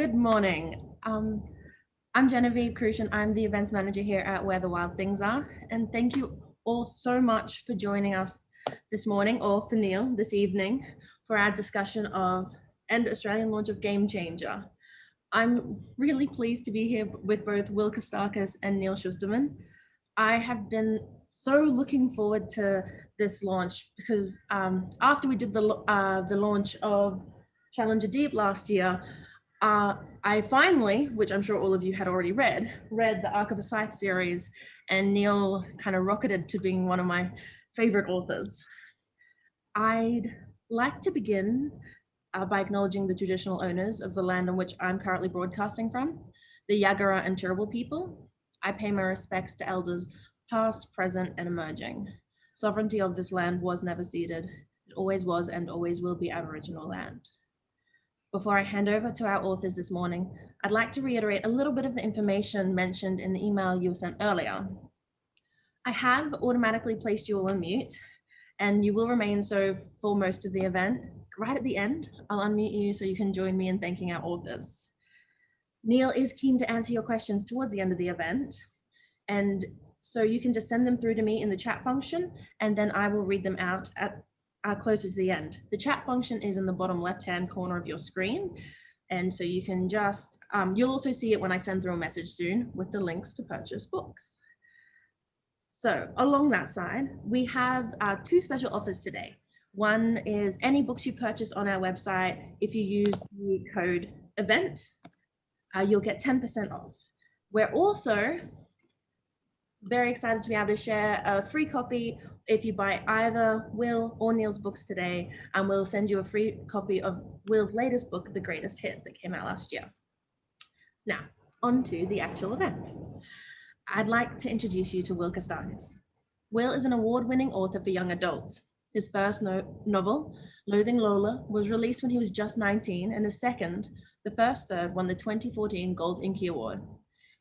Good morning. I'm Genevieve Crucian. I'm the events manager here at Where the Wild Things Are. And thank you all so much for joining us this morning, or for Neal this evening, for our discussion of and Australian launch of Game Changer. I'm really pleased to be here with both Will Kostakis and Neal Shusterman. I have been so looking forward to this launch because after we did the launch of Challenger Deep last year, I finally, which I'm sure all of you had already read the Arc of a Scythe series, and Neal kind of rocketed to being one of my favorite authors. I'd like to begin by acknowledging the traditional owners of the land on which I'm currently broadcasting from, the Yagara and Turrbal people. I pay my respects to elders past, present, and emerging. Sovereignty of this land was never ceded. It always was and always will be Aboriginal land. Before I hand over to our authors this morning, I'd like to reiterate a little bit of the information mentioned in the email you sent earlier. I have automatically placed you all on mute, and you will remain so for most of the event. Right at the end, I'll unmute you so you can join me in thanking our authors. Neal is keen to answer your questions towards the end of the event, and so you can just send them through to me in the chat function, and then I will read them out at closer to the end. The chat function is in the bottom left-hand corner of your screen. And so you can just, you'll also see it when I send through a message soon with the links to purchase books. So along that side, we have two special offers today. One is any books you purchase on our website, if you use the code EVENT, you'll get 10% off. We're also very excited to be able to share a free copy if you buy either Will or Neal's books today, and we'll send you a free copy of Will's latest book, The Greatest Hit, that came out last year. Now, on to the actual event. I'd like to introduce you to Will Kostakis. Will is an award-winning author for young adults. His first novel, Loathing Lola, was released when he was just 19, and his second, The First Third, won the 2014 Gold Inky Award.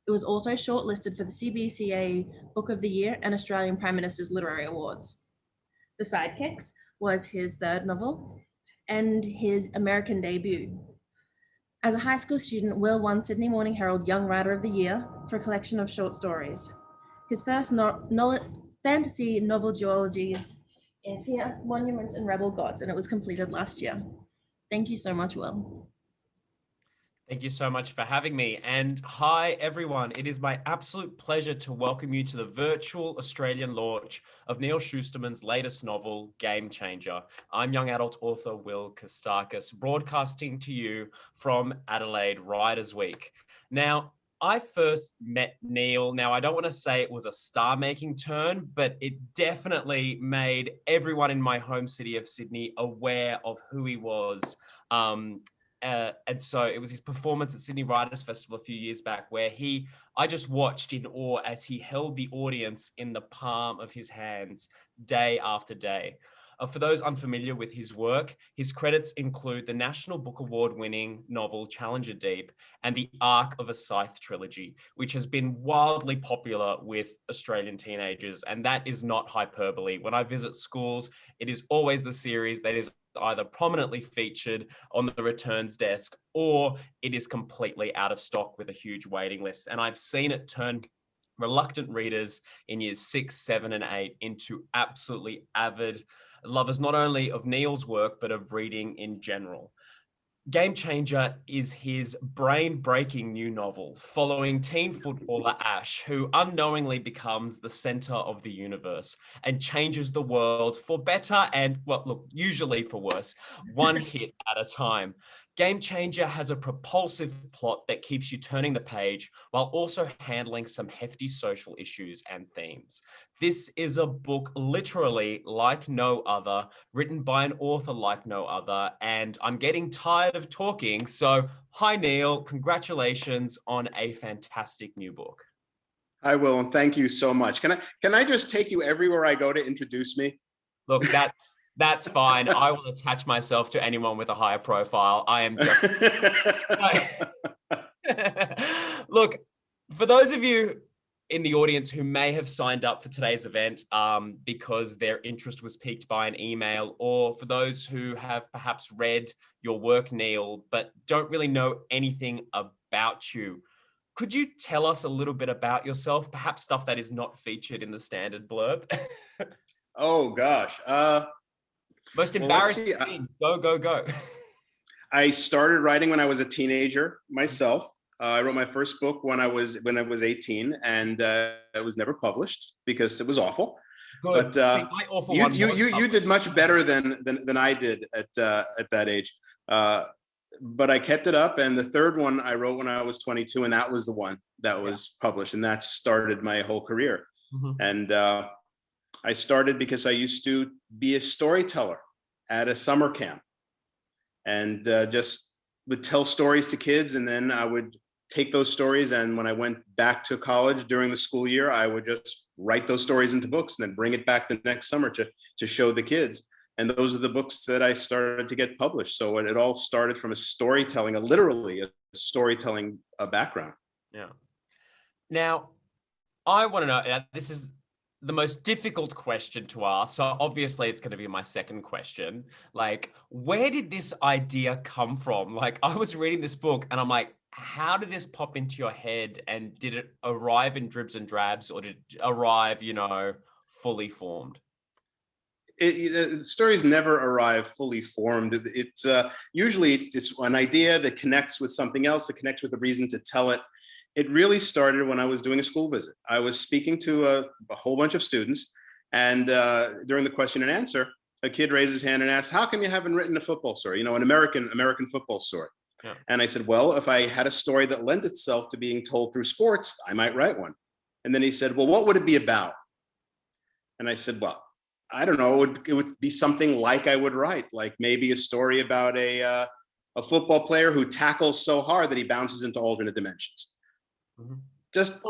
It was also shortlisted for the CBCA Book of the Year and Australian Prime Minister's Literary Awards. The Sidekicks was his third novel and his American debut. As a high school student, Will won Sydney Morning Herald Young Writer of the Year for a collection of short stories. His first fantasy novel duologies is here, Monuments and Rebel Gods, and it was completed last year. Thank you so much, Will. Thank you so much for having me. And hi, everyone. It is my absolute pleasure to welcome you to the virtual Australian launch of Neal Shusterman's latest novel, Game Changer. I'm young adult author Will Kostakis, broadcasting to you from Adelaide Writers Week. Now, I first met Neal. Now, I don't want to say it was a star-making turn, but it definitely made everyone in my home city of Sydney aware of who he was. And so it was his performance at Sydney Writers Festival a few years back where I just watched in awe as he held the audience in the palm of his hands day after day. For those unfamiliar with his work, his credits include the National Book Award winning novel Challenger Deep and the Arc of a Scythe trilogy, which has been wildly popular with Australian teenagers. And that is not hyperbole. When I visit schools, it is always the series that is either prominently featured on the returns desk or it is completely out of stock with a huge waiting list. And I've seen it turn reluctant readers in years 6, 7, and 8 into absolutely avid lovers, not only of Neal's work, but of reading in general. Game Changer is his brain-breaking new novel following teen footballer Ash, who unknowingly becomes the center of the universe and changes the world for better and, well, look, usually for worse, one hit at a time. Game Changer has a propulsive plot that keeps you turning the page while also handling some hefty social issues and themes. This is a book literally like no other, written by an author like no other, and I'm getting tired of talking, so hi Neal, congratulations on a fantastic new book. Hi Will, and thank you so much. Can I just take you everywhere I go to introduce me? Look, that's fine. I will attach myself to anyone with a higher profile. I am just... Look, for those of you in the audience who may have signed up for today's event because their interest was piqued by an email, or for those who have perhaps read your work, Neal, but don't really know anything about you, could you tell us a little bit about yourself, perhaps stuff that is not featured in the standard blurb? Oh gosh. Most Well, let's embarrassing see. thing. Go. I started writing when I was a teenager myself. I wrote my first book when I was 18, and it was never published because it was awful. Good. But you did much better than I did at that age. But I kept it up, and the third one I wrote when I was 22, and that was the one that was published, and that started my whole career. And I started because I used to be a storyteller at a summer camp, and just would tell stories to kids, and then I would take those stories, and when I went back to college during the school year, I would just write those stories into books and then bring it back the next summer to show the kids. And those are the books that I started to get published. So it all started from a storytelling, literally a storytelling background. Yeah. Now, I want to know, this is the most difficult question to ask. So obviously it's going to be my second question. Like, where did this idea come from? Like, I was reading this book and I'm like, how did this pop into your head? And did it arrive in dribs and drabs, or did it arrive, fully formed? The stories never arrive fully formed. It's usually it's an idea that connects with something else, that connects with a reason to tell it. It really started when I was doing a school visit. I was speaking to a whole bunch of students, and during the question and answer, a kid raised his hand and asked, "How come you haven't written a football story? An American football story?" Yeah. And I said, "Well, if I had a story that lent itself to being told through sports, I might write one." And then he said, "Well, what would it be about?" And I said, "Well, I don't know. It would be something like I would write, like maybe a story about a football player who tackles so hard that he bounces into alternate dimensions." Just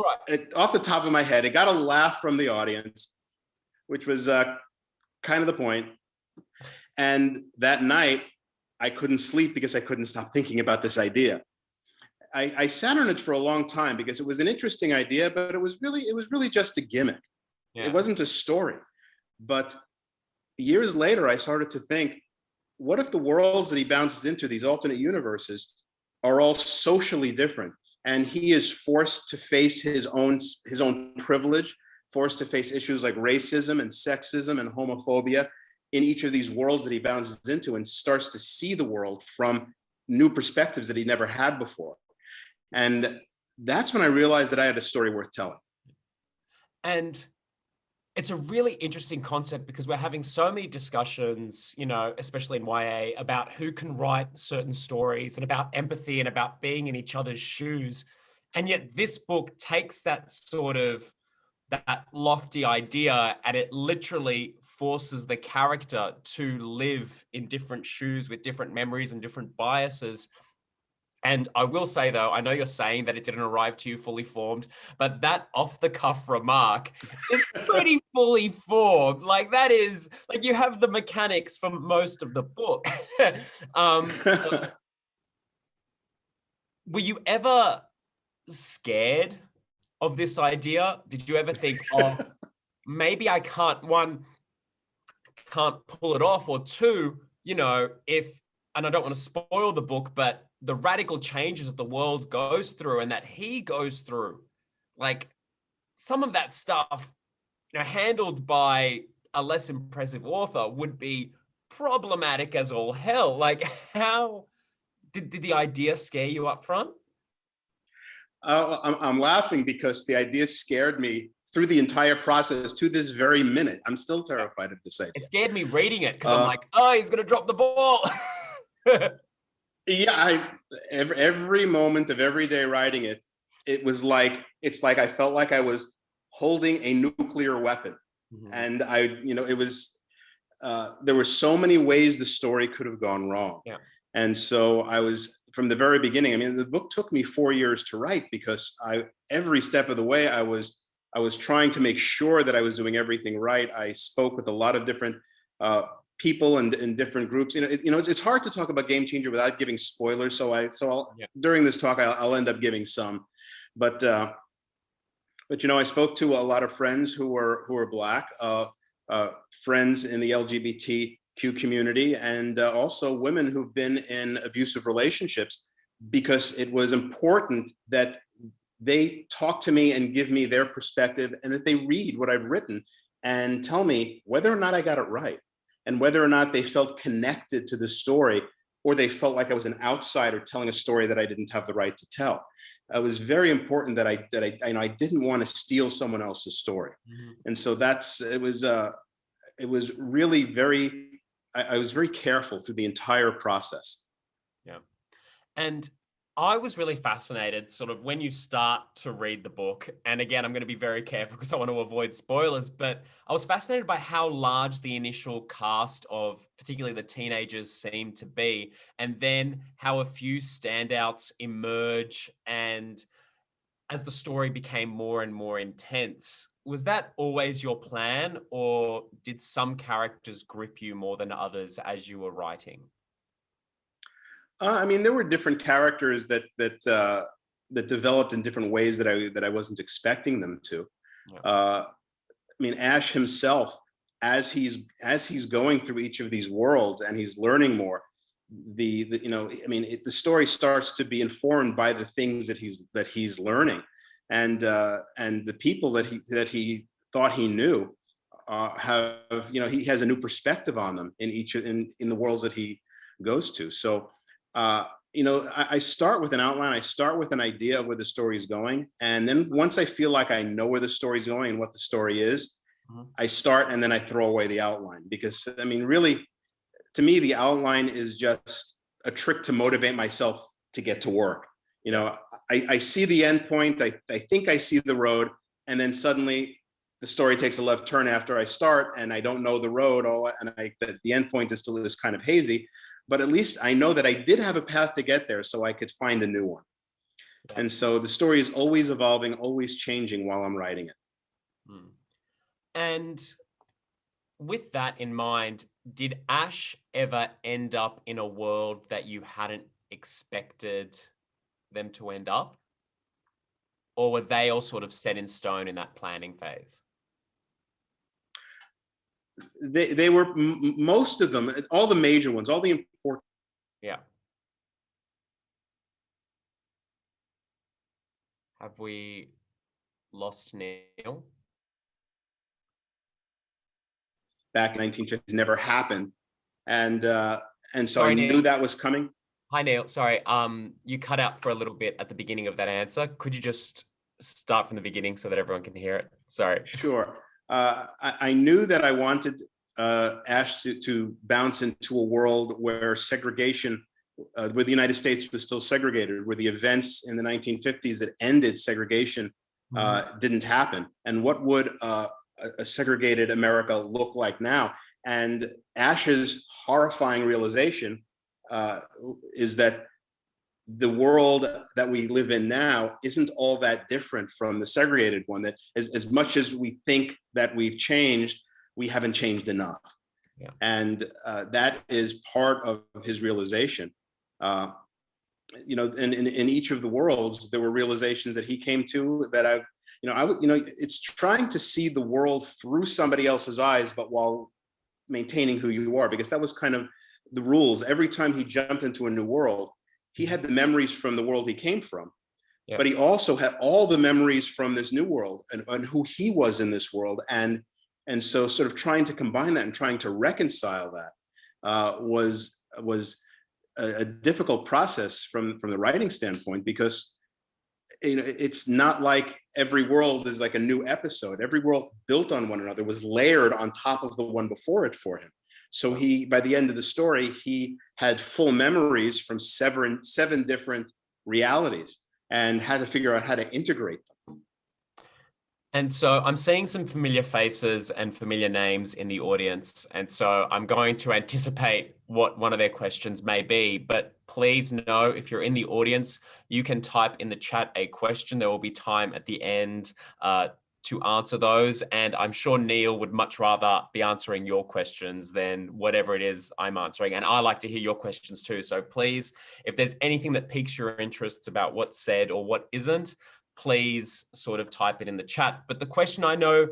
off the top of my head, it got a laugh from the audience, which was kind of the point. And that night, I couldn't sleep because I couldn't stop thinking about this idea. I sat on it for a long time because it was an interesting idea, but it was really just a gimmick. Yeah. It wasn't a story. But years later, I started to think, what if the worlds that he bounces into, these alternate universes, are all socially different, and he is forced to face his own privilege, forced to face issues like racism and sexism and homophobia in each of these worlds that he bounces into, and starts to see the world from new perspectives that he never had before. And that's when I realized that I had a story worth telling. And it's a really interesting concept because we're having so many discussions, especially in YA, about who can write certain stories and about empathy and about being in each other's shoes. And yet this book takes that lofty idea, and it literally forces the character to live in different shoes with different memories and different biases. And I will say, though, I know you're saying that it didn't arrive to you fully formed, but that off-the-cuff remark is pretty fully formed. Like, that is, like, you have the mechanics for most of the book. Were you ever scared of this idea? Did you ever think, oh, maybe I can't pull it off, or two, and I don't want to spoil the book, but the radical changes that the world goes through and that he goes through, like some of that stuff, handled by a less impressive author would be problematic as all hell. Like, how did the idea scare you up front? I'm laughing because the idea scared me through the entire process to this very minute. I'm still terrified of this idea. It scared me reading it because I'm like, oh, he's going to drop the ball. Yeah, every moment of every day writing it, it's like I felt like I was holding a nuclear weapon. Mm-hmm. And it was, there were so many ways the story could have gone wrong. Yeah. And so I was, from the very beginning, the book took me 4 years to write because every step of the way, I was trying to make sure that I was doing everything right. I spoke with a lot of different people and in different groups. It's hard to talk about Game Changer without giving spoilers. So during this talk, I'll end up giving some. But But I spoke to a lot of friends who were Black, friends in the LGBTQ community, and also women who've been in abusive relationships, because it was important that they talk to me and give me their perspective, and that they read what I've written and tell me whether or not I got it right, and whether or not they felt connected to the story, or they felt like I was an outsider telling a story that I didn't have the right to tell. It was very important that I didn't want to steal someone else's story. Mm-hmm. And so it was really I was very careful through the entire process. Yeah. And I was really fascinated sort of when you start to read the book. And again, I'm going to be very careful because I want to avoid spoilers, but I was fascinated by how large the initial cast of particularly the teenagers seemed to be, and then how a few standouts emerge. And as the story became more and more intense, was that always your plan, or did some characters grip you more than others as you were writing? I mean, there were different characters that developed in different ways that I wasn't expecting them to. Yeah. I mean, Ash himself, as he's going through each of these worlds and he's learning more, the story starts to be informed by the things that he's learning, and the people that he thought he knew he has a new perspective on them in the worlds that he goes to. So I start with an outline. I start with an idea of where the story is going, and then once I feel like I know where the story is going and what the story is, mm-hmm. I start, and then I throw away the outline, because I mean, really, to me, the outline is just a trick to motivate myself to get to work. I see the end point. I think I see the road, and then suddenly the story takes a left turn after I start, and I don't know the road. The end point is still this kind of hazy. But at least I know that I did have a path to get there, so I could find a new one. Yeah. And so the story is always evolving, always changing while I'm writing it. Hmm. And with that in mind, did Ash ever end up in a world that you hadn't expected them to end up? Or were they all sort of set in stone in that planning phase? They were, most of them, all the major ones, all the important. Yeah. Have we lost Neal? Back in 1950s never happened. And so Sorry, I knew Neal. That was coming. Hi, Neal. Sorry. You cut out for a little bit at the beginning of that answer. Could you just start from the beginning so that everyone can hear it? Sorry. Sure. I knew that I wanted Ash to bounce into a world where segregation, where the United States was still segregated, where the events in the 1950s that ended segregation didn't happen. And what would a segregated America look like now? And Ash's horrifying realization is that the world that we live in now isn't all that different from the segregated one, that as much as we think that we've changed, we haven't changed enough. Yeah. And that is part of his realization. In each of the worlds, there were realizations that he came to that it's trying to see the world through somebody else's eyes, but while maintaining who you are, because that was kind of the rules. Every time he jumped into a new world, he had the memories from the world he came from, yeah. But he also had all the memories from this new world and who he was in this world. And so sort of trying to combine that and trying to reconcile that was a difficult process from the writing standpoint, because it's not like every world is like a new episode. Every world built on one another, was layered on top of the one before it for him. So by the end of the story, he had full memories from seven different realities and had to figure out how to integrate them. And so I'm seeing some familiar faces and familiar names in the audience. And so I'm going to anticipate what one of their questions may be, but please know, if you're in the audience, you can type in the chat a question. There will be time at the end to answer those. And I'm sure Neal would much rather be answering your questions than whatever it is I'm answering. And I like to hear your questions too. So please, if there's anything that piques your interests about what's said or what isn't, please sort of type it in the chat. But the question, I know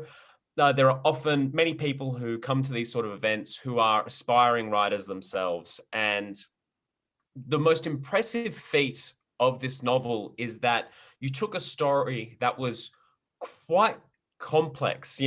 there are often many people who come to these sort of events who are aspiring writers themselves. And the most impressive feat of this novel is that you took a story that was quite complex,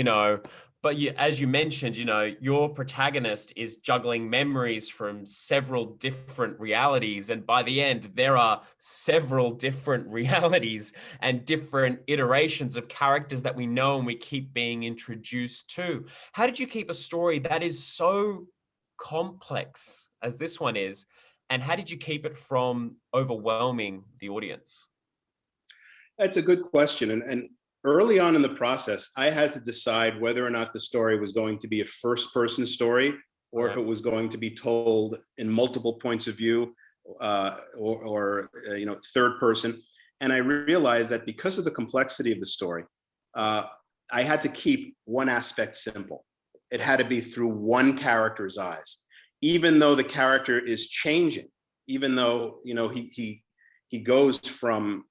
but as you mentioned, your protagonist is juggling memories from several different realities. And by the end, there are several different realities and different iterations of characters that we know and we keep being introduced to. How did you keep a story that is so complex as this one is? And how did you keep it from overwhelming the audience? That's a good question. And early on in the process, I had to decide whether or not the story was going to be a first-person story, or if it was going to be told in multiple points of view, or third person. And I realized that because of the complexity of the story, I had to keep one aspect simple. It had to be through one character's eyes, even though the character is changing, even though he goes from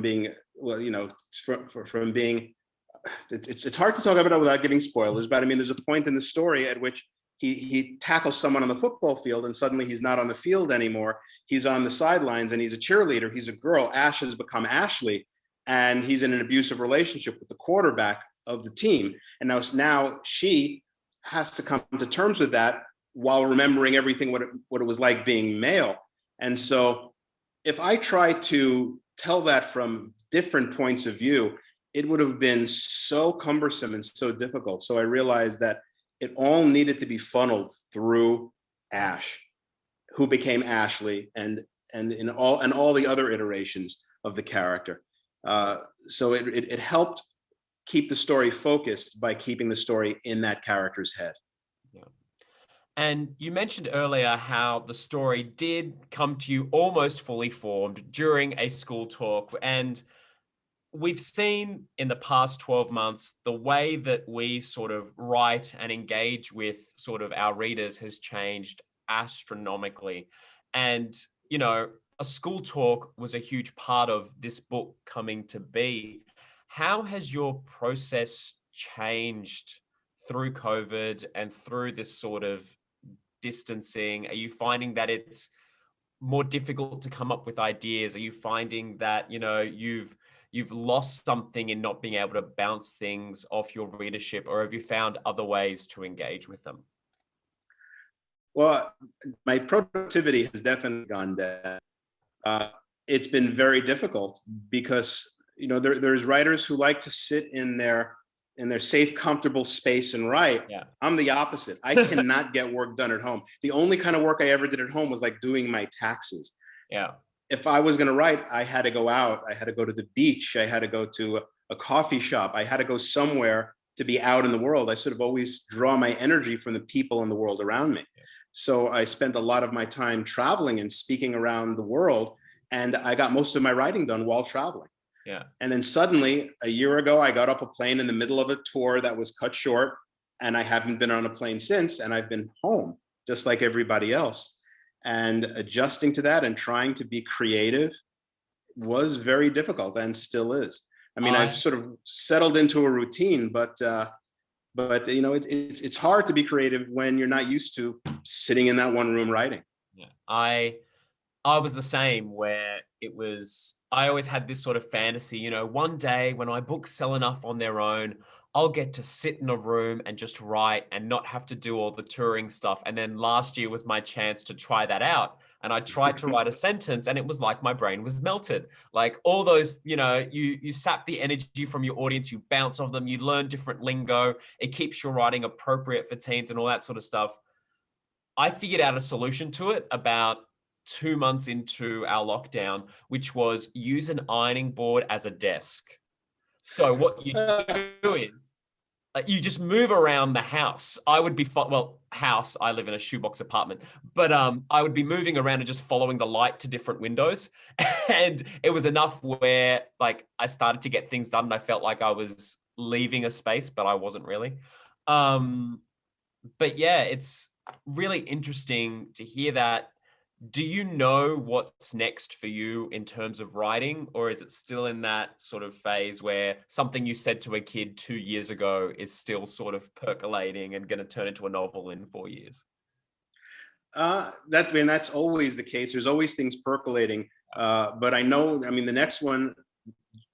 being, from being, it's hard to talk about it without giving spoilers, but I mean, there's a point in the story at which he tackles someone on the football field and suddenly he's not on the field anymore. He's on the sidelines and he's a cheerleader. He's a girl. Ash has become Ashley, and he's in an abusive relationship with the quarterback of the team. And now she has to come to terms with that while remembering everything, what it was like being male. And so if I try to tell that from different points of view, it would have been so cumbersome and so difficult. So I realized that it all needed to be funneled through Ash, who became Ashley, and all the other iterations of the character. So it helped keep the story focused by keeping the story in that character's head. Yeah. And you mentioned earlier how the story did come to you almost fully formed during a school talk. And we've seen in the past 12 months, the way that we sort of write and engage with sort of our readers has changed astronomically. And, a school talk was a huge part of this book coming to be. How has your process changed through COVID and through this sort of distancing? Are you finding that it's more difficult to come up with ideas? Are you finding that, you've lost something in not being able to bounce things off your readership, or have you found other ways to engage with them? Well, my productivity has definitely gone down. It's been very difficult because, there's writers who like to sit in their safe, comfortable space and write. Yeah. I'm the opposite. I cannot get work done at home. The only kind of work I ever did at home was like doing my taxes. Yeah. If I was going to write, I had to go out. I had to go to the beach. I had to go to a coffee shop. I had to go somewhere to be out in the world. I sort of always draw my energy from the people in the world around me. Yeah. So I spent a lot of my time traveling and speaking around the world, and I got most of my writing done while traveling. Yeah. And then suddenly, a year ago, I got off a plane in the middle of a tour that was cut short, and I haven't been on a plane since, and I've been home just like everybody else. And adjusting to that and trying to be creative was very difficult, and still is. I mean, I've sort of settled into a routine, but it's hard to be creative when you're not used to sitting in that one room writing. Yeah. I was the same, where I always had this sort of fantasy, one day when my books sell enough on their own, I'll get to sit in a room and just write and not have to do all the touring stuff. And then last year was my chance to try that out. And I tried to write a sentence, and it was like my brain was melted. Like all those, you sap the energy from your audience, you bounce off them, you learn different lingo. It keeps your writing appropriate for teens and all that sort of stuff. I figured out a solution to it about 2 months into our lockdown, which was use an ironing board as a desk. So what you do is you just move around the house. I would be, house, I live in a shoebox apartment, but I would be moving around and just following the light to different windows. And it was enough where I started to get things done, and I felt like I was leaving a space, but I wasn't really. But yeah, it's really interesting to hear that Do you know what's next for you in terms of writing, or is it still in that sort of phase where something you said to a kid 2 years ago is still sort of percolating and going to turn into a novel in 4 years? That's always the case. There's always things percolating. But I know, I mean, the next one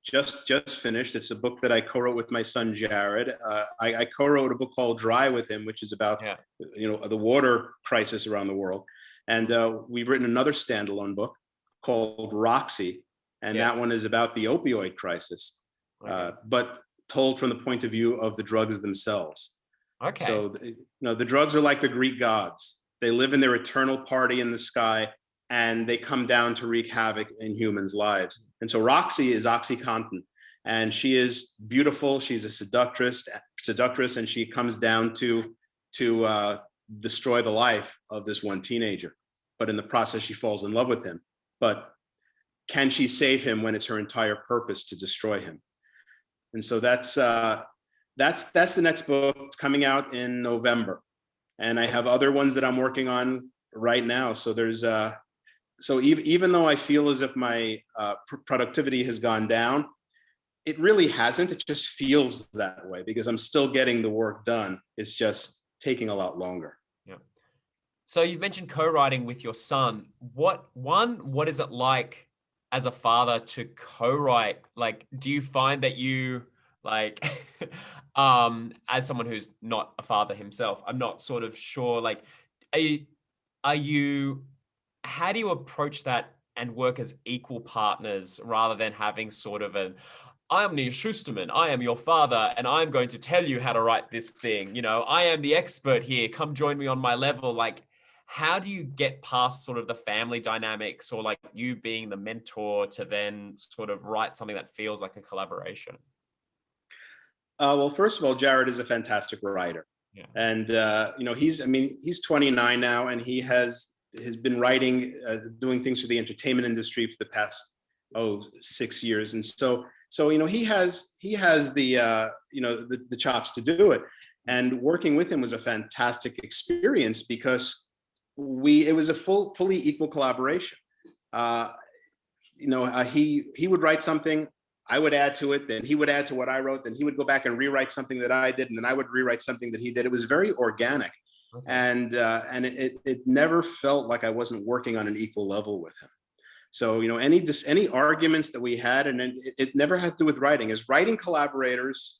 just finished. It's a book that I co-wrote with my son Jared. I co-wrote a book called Dry with him, which is about the water crisis around the world. And we've written another standalone book called Roxy, and that one is about the opioid crisis, but told from the point of view of the drugs themselves. Okay. So the drugs are like the Greek gods. They live in their eternal party in the sky, and they come down to wreak havoc in humans' lives. And so Roxy is OxyContin, and she is beautiful. She's a seductress, and she comes down to destroy the life of this one teenager. But in the process, she falls in love with him. But can she save him when it's her entire purpose to destroy him? And so that's the next book. It's coming out in November. And I have other ones that I'm working on right now. So there's so even though I feel as if my productivity has gone down, it really hasn't. It just feels that way because I'm still getting the work done. It's just taking a lot longer. Yeah. So you mentioned co-writing with your son. What is it like as a father to co-write? Like, do you find that you like, as someone who's not a father himself, I'm not sort of sure, like, how do you approach that and work as equal partners rather than having sort of I'm Neal Shusterman, I am your father, and I'm going to tell you how to write this thing. I am the expert here. Come join me on my level. Like, how do you get past sort of the family dynamics or like you being the mentor to then sort of write something that feels like a collaboration? Well, first of all, Jared is a fantastic writer. Yeah. And, he's 29 now, and he has been writing, doing things for the entertainment industry for the past, 6 years. And so he has the chops to do it. And working with him was a fantastic experience because it was a fully equal collaboration. He would write something, I would add to it, then he would add to what I wrote, then he would go back and rewrite something that I did, and then I would rewrite something that he did. It was very organic. Okay. And it never felt like I wasn't working on an equal level with him. So, any arguments that we had, and it never had to do with writing. As writing collaborators,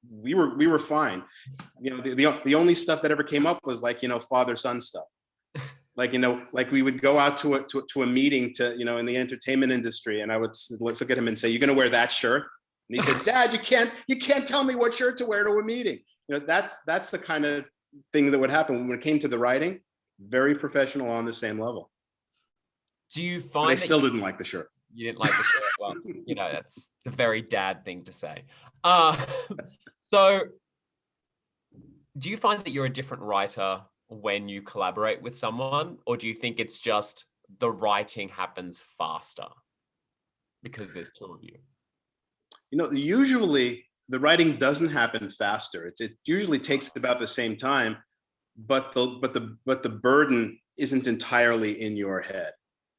we were fine. The only stuff that ever came up was like, father-son stuff. Like we would go out to a meeting in the entertainment industry, and I would let's look at him and say, "You're going to wear that shirt?" And he said, "Dad, you can't tell me what shirt to wear to a meeting." That's the kind of thing that would happen when it came to the writing. Very professional on the same level. Do you find I still didn't like the shirt? You didn't like the shirt? Well, that's a very dad thing to say. So, do you find that you're a different writer when you collaborate with someone, or do you think it's just the writing happens faster because there's two of you? Usually the writing doesn't happen faster. It usually takes about the same time, but the burden isn't entirely in your head.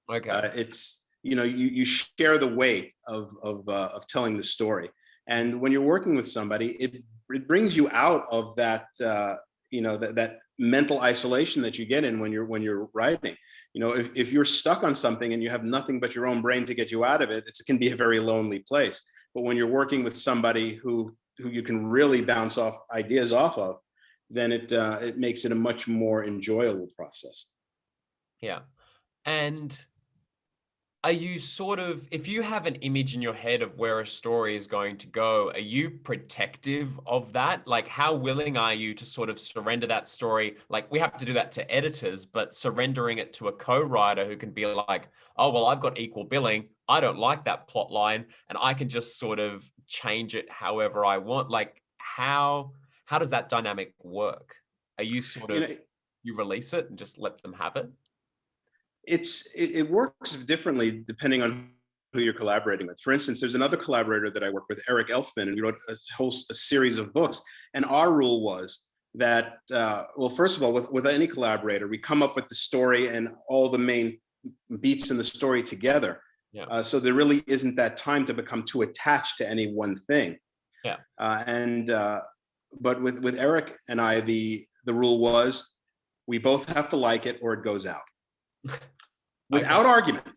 Okay. It's you share the weight of telling the story, and when you're working with somebody, it brings you out of that that mental isolation that you get in when you're writing. If you're stuck on something and you have nothing but your own brain to get you out of it, it can be a very lonely place. But when you're working with somebody who you can really bounce off ideas off of, then it makes it a much more enjoyable process. Yeah. And are you sort of, if you have an image in your head of where a story is going to go, are you protective of that? Like, how willing are you to sort of surrender that story? Like, we have to do that to editors, but surrendering it to a co-writer who can be like, oh, well, I've got equal billing. I don't like that plot line, and I can just sort of change it however I want. Like, how does that dynamic work? Are you sort of, you release it and just let them have it? It works differently depending on who you're collaborating with. For instance, there's another collaborator that I work with, Eric Elfman, and we wrote a series of books. And our rule was that, well, first of all, with any collaborator, we come up with the story and all the main beats in the story together. Yeah. So there really isn't that time to become too attached to any one thing. Yeah. But with Eric and I, the rule was we both have to like it or it goes out. Without argument.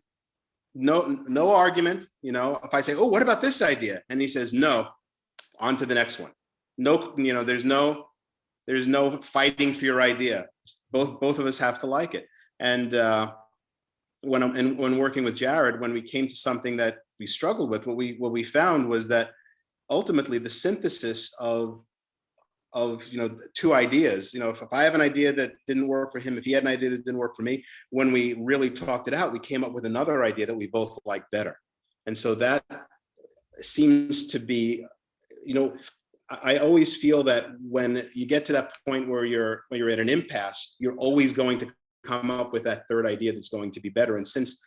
No argument. You know, if I say, oh, what about this idea? And he says, no, on to the next one. No, you know, there's no fighting for your idea. Both of us have to like it. And when working with Jared, when we came to something that we struggled with, what we found was that ultimately the synthesis of two ideas, if I have an idea that didn't work for him, if he had an idea that didn't work for me, when we really talked it out, we came up with another idea that we both like better. And so that seems to be, I always feel that when you get to that point where you're at an impasse, you're always going to come up with that third idea that's going to be better. And since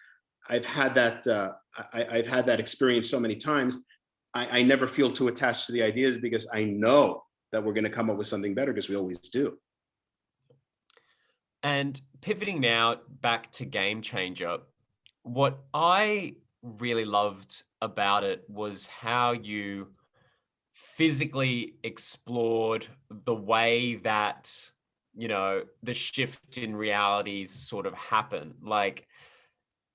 I've had that experience so many times, I never feel too attached to the ideas because I know that we're going to come up with something better, because we always do. And pivoting now back to Game Changer, what I really loved about it was how you physically explored the way that, the shift in realities sort of happen. Like,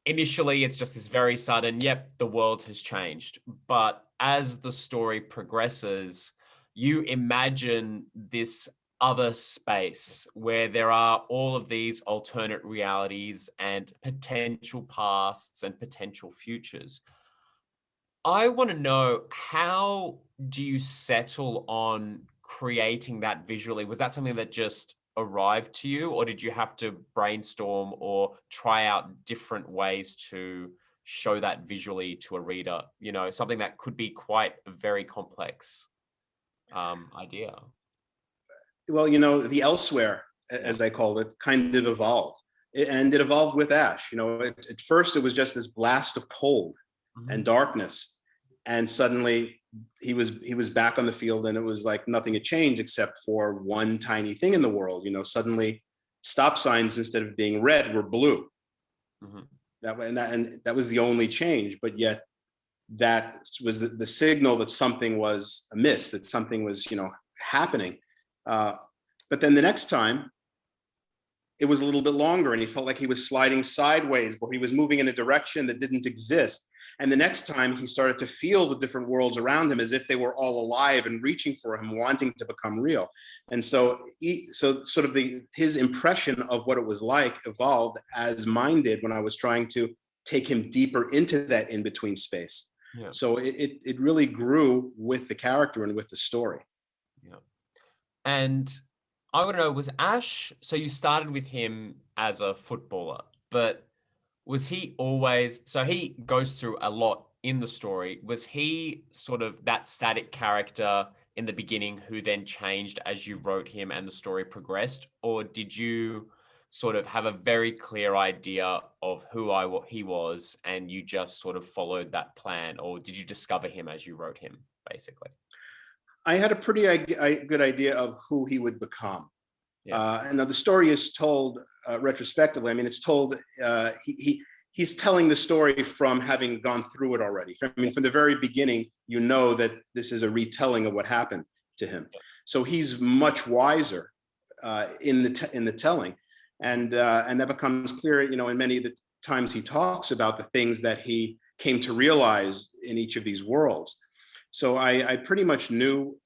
initially, it's just this very sudden, yep, the world has changed. But as the story progresses, you imagine this other space where there are all of these alternate realities and potential pasts and potential futures. I want to know, how do you settle on creating that visually? Was that something that just arrived to you, or did you have to brainstorm or try out different ways to show that visually to a reader? Something that could be quite a very complex idea. Well, the elsewhere, as I called it, kind of evolved. And it evolved with Ash. At first it was just this blast of cold and darkness. And suddenly he was back on the field, and it was like nothing had changed except for one tiny thing in the world. Suddenly stop signs, instead of being red, were blue. That was the only change. But yet that was the signal that something was amiss, that something was, happening. But then the next time it was a little bit longer, and he felt like he was sliding sideways, or he was moving in a direction that didn't exist. And the next time he started to feel the different worlds around him as if they were all alive and reaching for him, wanting to become real. And so sort of his impression of what it was like evolved as mine did when I was trying to take him deeper into that in-between space. Yeah. So it really grew with the character and with the story. Yeah. And I want to know, was Ash, so you started with him as a footballer, but was he always, so he goes through a lot in the story. Was he sort of that static character in the beginning who then changed as you wrote him and the story progressed? Or did you sort of have a very clear idea of who he was and you just sort of followed that plan? Or did you discover him as you wrote him, basically? I had a pretty good idea of who he would become. Yeah. And now the story is told retrospectively. I mean, it's told, he's telling the story from having gone through it already. From the very beginning, that this is a retelling of what happened to him. So he's much wiser in the telling, and that becomes clear, in many of the times he talks about the things that he came to realize in each of these worlds. So I pretty much knew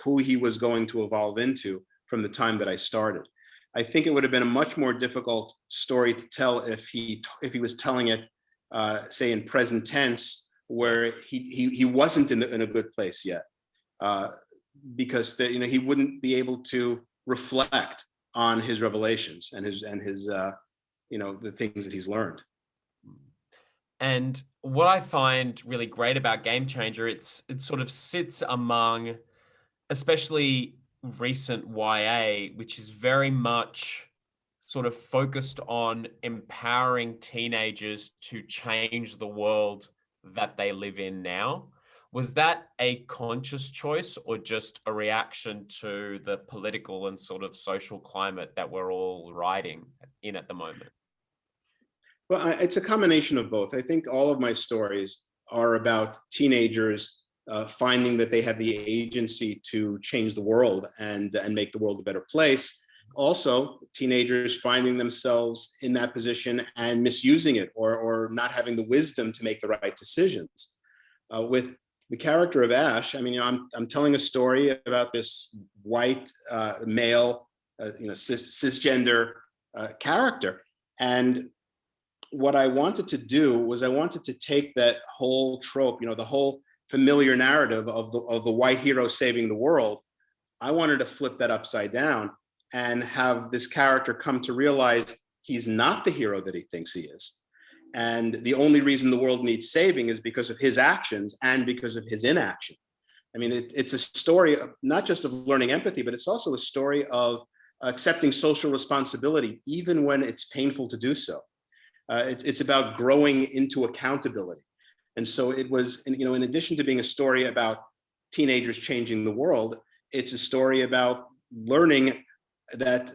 who he was going to evolve into from the time that I started. I think it would have been a much more difficult story to tell if he was telling it, say, in present tense, where he wasn't in a good place yet, because he wouldn't be able to reflect on his revelations and his the things that he's learned. And what I find really great about Game Changer, it sort of sits among, especially recent YA, which is very much sort of focused on empowering teenagers to change the world that they live in now. Was that a conscious choice or just a reaction to the political and sort of social climate that we're all riding in at the moment? Well, it's a combination of both. I think all of my stories are about teenagers finding that they have the agency to change the world and make the world a better place. Also, teenagers finding themselves in that position and misusing it, or not having the wisdom to make the right decisions. With the character of Ash, I mean, I'm telling a story about this white male, cisgender character, and what I wanted to do was I wanted to take that whole trope, the whole familiar narrative of the white hero saving the world. I wanted to flip that upside down and have this character come to realize he's not the hero that he thinks he is. And the only reason the world needs saving is because of his actions and because of his inaction. I mean, it's a story not just of learning empathy, but it's also a story of accepting social responsibility, even when it's painful to do so. It's about growing into accountability. And so it was, in addition to being a story about teenagers changing the world, it's a story about learning that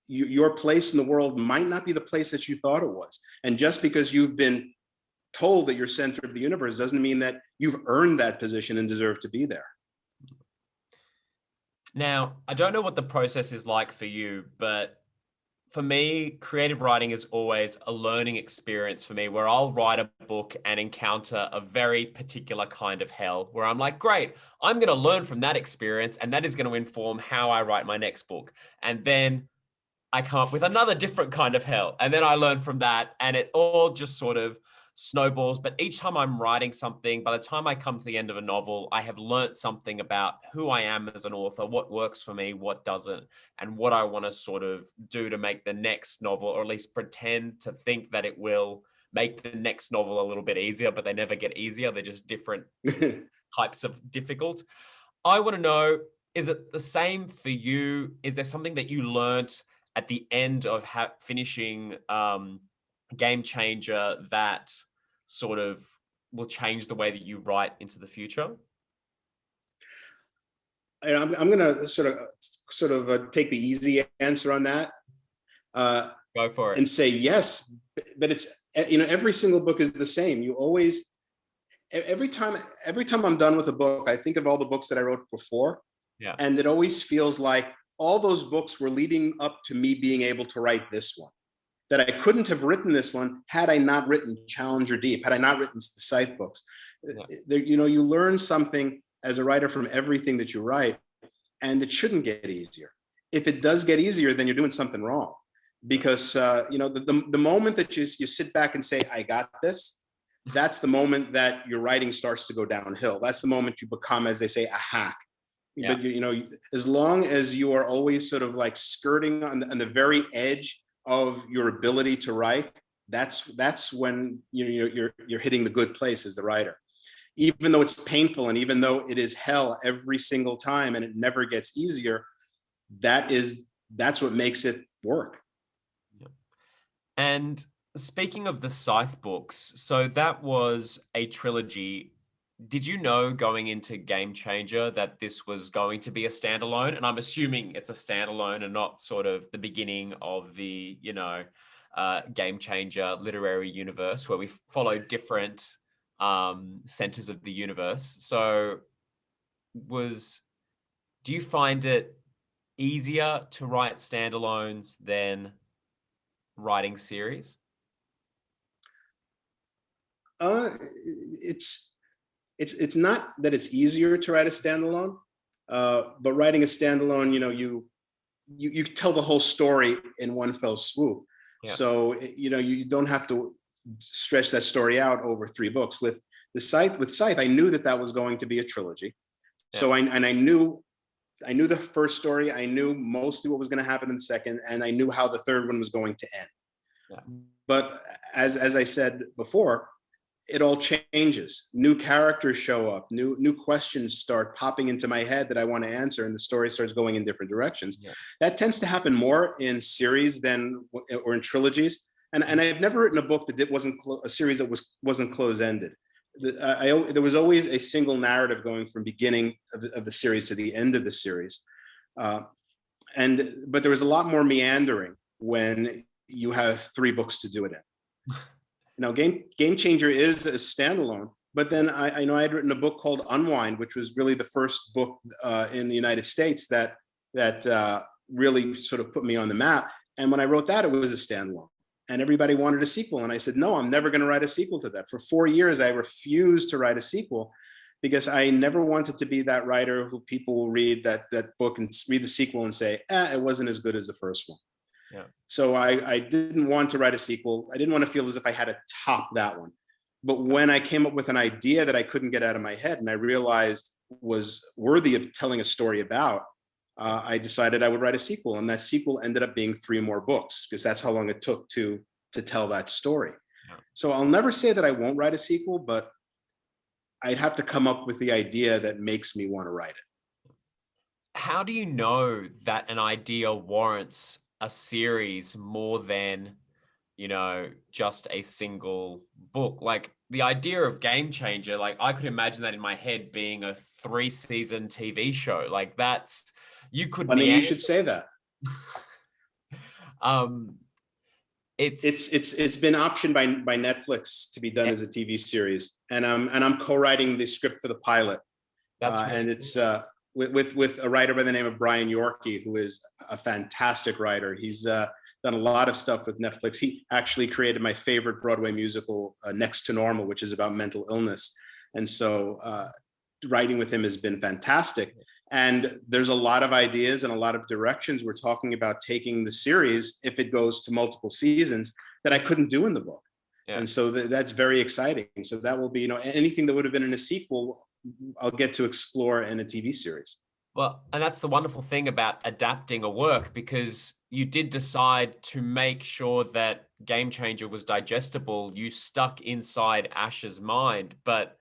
your place in the world might not be the place that you thought it was. And just because you've been told that you're center of the universe doesn't mean that you've earned that position and deserve to be there. Now, I don't know what the process is like for you, but for me, creative writing is always a learning experience for me, where I'll write a book and encounter a very particular kind of hell where I'm like, great, I'm going to learn from that experience, and that is going to inform how I write my next book. And then I come up with another different kind of hell, and then I learn from that, and it all just sort of snowballs. But each time I'm writing something, by the time I come to the end of a novel, I have learnt something about who I am as an author, what works for me, what doesn't, and what I want to sort of do to make the next novel, or at least pretend to think that it will make the next novel a little bit easier, but they never get easier. They're just different types of difficult. I want to know, is it the same for you? Is there something that you learnt at the end of finishing Game Changer that sort of will change the way that you write into the future? I'm going to sort of take the easy answer on that. Go for it. And say yes, but it's, every single book is the same. You always, every time I'm done with a book, I think of all the books that I wrote before. Yeah. And it always feels like all those books were leading up to me being able to write this one. That I couldn't have written this one had I not written Challenger Deep, had I not written the Scythe books. Yeah. You learn something as a writer from everything that you write, and it shouldn't get easier. If it does get easier, then you're doing something wrong. Because the moment that you sit back and say, I got this, that's the moment that your writing starts to go downhill. That's the moment you become, as they say, a hack. Yeah. But as long as you are always sort of like skirting on the very edge of your ability to write, that's when you're hitting the good place as the writer. Even though it's painful, and even though it is hell every single time and it never gets easier, that's what makes it work. Yeah. And speaking of the Scythe books, so that was a trilogy. Did you know going into Game Changer that this was going to be a standalone? And I'm assuming it's a standalone and not sort of the beginning of the, Game Changer literary universe where we follow different centers of the universe. So do you find it easier to write standalones than writing series? It's not that it's easier to write a standalone, but writing a standalone, you tell the whole story in one fell swoop. Yeah. So you don't have to stretch that story out over 3 books. With Scythe, I knew that was going to be a trilogy. Yeah. So I knew the first story. I knew mostly what was going to happen in the second, and I knew how the third one was going to end. Yeah. But as I said before, it all changes. New characters show up. New questions start popping into my head that I want to answer, and the story starts going in different directions. Yeah. That tends to happen more in series or in trilogies. And I've never written a book that wasn't a series that wasn't close-ended. There was always a single narrative going from beginning of the series to the end of the series. But there was a lot more meandering when you have 3 books to do it in. Game Changer is a standalone, but then I know I had written a book called Unwind, which was really the first book in the United States that really sort of put me on the map. And when I wrote that, it was a standalone. And everybody wanted a sequel. And I said, no, I'm never going to write a sequel to that. For 4 years, I refused to write a sequel because I never wanted to be that writer who people will read that book and read the sequel and say, it wasn't as good as the first one. Yeah. So I didn't want to write a sequel. I didn't want to feel as if I had to top that one. But when I came up with an idea that I couldn't get out of my head and I realized was worthy of telling a story about, I decided I would write a sequel, and that sequel ended up being 3 more books because that's how long it took to tell that story. Yeah. So I'll never say that I won't write a sequel, but I'd have to come up with the idea that makes me want to write it. How do you know that an idea warrants a series more than, just a single book? Like the idea of Game Changer, like I could imagine that in my head being a 3-season TV show. Like that's, you could. Funny you should say that. It's been optioned by Netflix to be done as a TV series, and I'm co-writing the script for the pilot. That's really and it's with a writer by the name of Brian Yorkie, who is a fantastic writer. He's done a lot of stuff with Netflix. He actually created my favorite Broadway musical, Next to Normal, which is about mental illness. And so writing with him has been fantastic. And there's a lot of ideas and a lot of directions we're talking about taking the series, if it goes to multiple seasons, that I couldn't do in the book. Yeah. And so that's very exciting. So that will be, anything that would have been in a sequel, I'll get to explore in a TV series. Well, and that's the wonderful thing about adapting a work, because you did decide to make sure that Game Changer was digestible. You stuck inside Ash's mind, but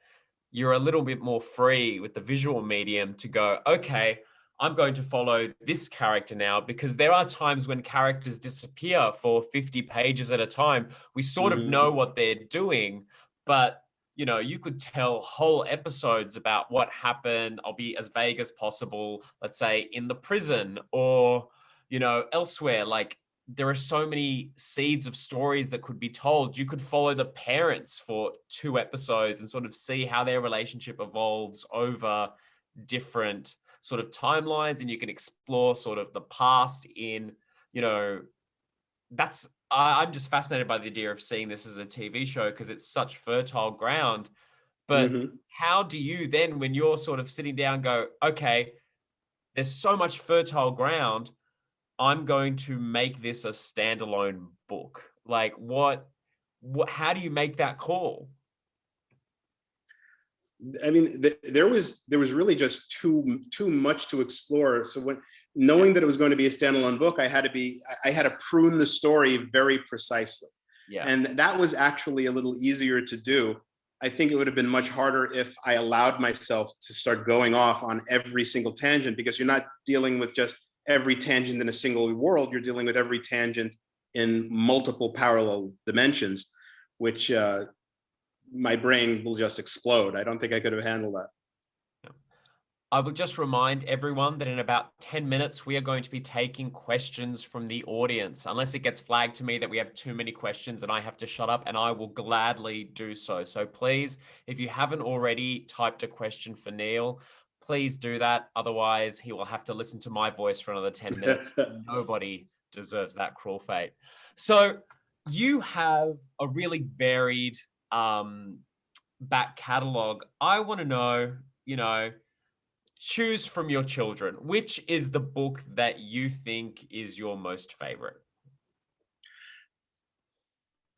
you're a little bit more free with the visual medium to go, okay, I'm going to follow this character now, because there are times when characters disappear for 50 pages at a time. We sort of know what they're doing, but you could tell whole episodes about what happened. I'll be as vague as possible, let's say in the prison or, elsewhere. Like there are so many seeds of stories that could be told. You could follow the parents for 2 episodes and sort of see how their relationship evolves over different sort of timelines. And you can explore sort of the past in, I'm just fascinated by the idea of seeing this as a TV show because it's such fertile ground. But how do you then, when you're sort of sitting down, go, okay, there's so much fertile ground, I'm going to make this a standalone book? Like what, how do you make that call? I mean, there was really just too much to explore. So when knowing that it was going to be a standalone book, I had to prune the story very precisely. Yeah. And that was actually a little easier to do. I think it would have been much harder if I allowed myself to start going off on every single tangent, because you're not dealing with just every tangent in a single world. You're dealing with every tangent in multiple parallel dimensions, which my brain will just explode. I don't think I could have handled that. I will just remind everyone that in about 10 minutes, we are going to be taking questions from the audience, unless it gets flagged to me that we have too many questions and I have to shut up, and I will gladly do so. So please, if you haven't already typed a question for Neal, please do that. Otherwise, he will have to listen to my voice for another 10 minutes. Nobody deserves that cruel fate. So you have a really varied back catalog. I want to know, choose from your children, which is the book that you think is your most favorite?